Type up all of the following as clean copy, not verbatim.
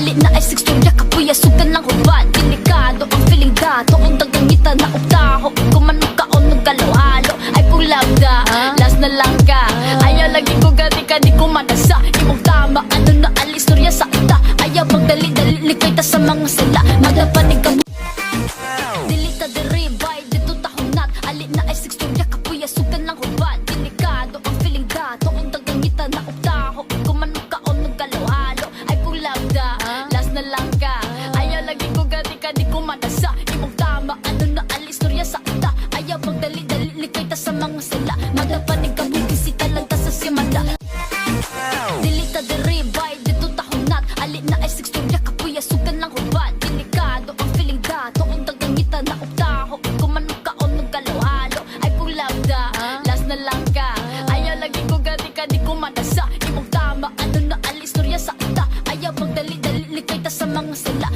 alin na ay sigsturya kapuya sugan ng huban. Delikado ang feeling dato kung dagangita na utaho. Kumanong kaon ng galaw-halo ay pulagda, last na lang ka. Ayaw lagi ko gati ka di ko manasa. Imong tama ano na alistorya sa ita. Ayaw magdali-dali likay ta sa mga sala. Madapanig ka dilita deribay dito tahunat. Alin na ay sigsturya kapuya sugan ng huban. Delikado ang feeling dato kung dagangita na utaho. Kumanong kaon ng galaw-halo ay pulagda, last na lang ka. Ayaw lagi ko gati ka di ko manasa. Imong tama ano na alistorya sa ita. Ayaw magdali-dali likay ta sa mga sala. Madapanig ka bisita lang ta sa simanda. Dilita deribay dito tahunat. Alin na ay sigsturya kapuya sugan ng huban. Delikado ang feeling dato kung dagangita na utaho. Kumanong kaon ng galaw-halo ay pulagda, last na lang ka. Ayaw lagi ko gati ka di ko manasa. Imong tama ano na alistorya sa ita. Ayaw magdali-dali likay ta sa mga sala.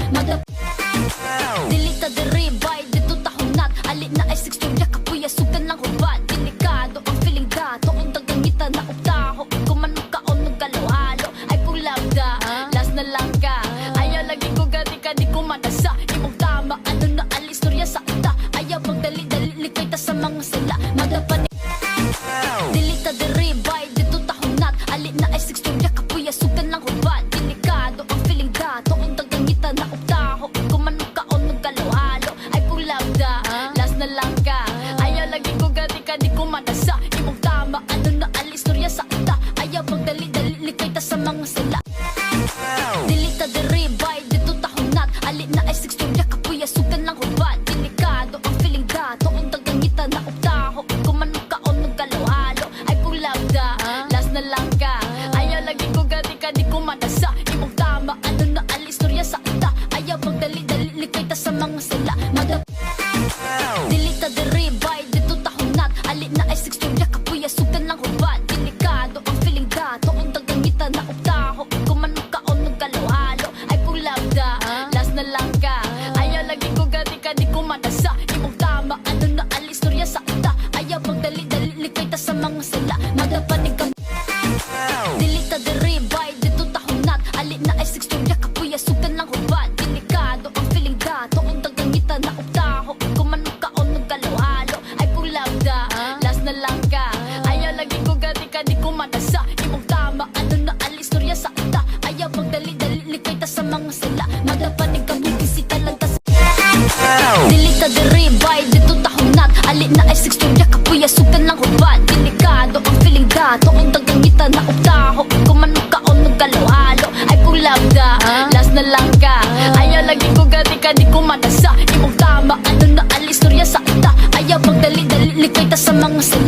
Dilita deribay dito tahunat. Alin na ay sigsturya kapuya sugan ng huban. Delikado ang feeling dato kung dagangita na utaho. Kumanong kaon ng galaw-halo ay pulagda, last na lang ka. Ayaw lagi ko gati ka di ko manasa. Imong tama ano na alistorya sa ita. Ayaw magdali-dali likay ta sa mga sala. Dilita deribay dito tahunat. Alin na ay sigsturya kapuya sugan ng huban. Delikado ang feeling dato kung dagangita na utaho. Kumanong kaon ng galaw-halo ay pulagda, last na lang ka. Ayaw lagi ko gati ka di ko manasa. Imong tama ano na alistorya sa ita. Ayaw magdali-dali likay ta sa mga sala. Dilita deribay dito tahunat. Alin na ay sigsturya kapuya sugan ng huban. Delikado ang feeling dato kung dagangita na utaho. Kumanong kaon ng galaw-halo ay pulagda, last na lang ka. Ayaw lagi ko gati ka di ko manasa. Imong tama ano na alistorya sa ita. Ayaw magdali-dali likay ta sa mga sala. Dilita deribay dito tahunat. Alin na ay sigsturya kapuya sugan ng huban. Delikado ang feeling dato kung dagangita na utaho. Kumanong kaon ng galaw-halo ay pulagda, last na lang ka. Ayaw lagi ko gati ka di ko manasa. Imong tama ano na alistorya sa ita. Ayaw magdali-dali likay ta sa mga sala. Madapanig ka dilita deribay dito tahunat. Alin na ay sigsturya kapuya sugan ng huban. Delikado ang feeling dato kung dagangita na utaho. Kumanong kaon ng galaw-halo ay pulagda, last na lang ka. Ayaw lagi ko gati ka di ko manasa. Imong tama ano na alistorya sa ita. Ayaw magdali-dali likay ta sa mga sala. Madapanig ka bisita lang ta sa dilita deribay dito tahunat. Alin na ay sigsturya kapuya sugan ng huban. Delikado ang feeling dato kung dagangita na utaho. Kumanong kaon ng galaw-halo ay pulagda, last na lang ka. Ayaw lagi ko gati ka di ko manasa. Imong tama ano na alistorya sa ita. Ayaw magdali-dali likay ta sa mga sala.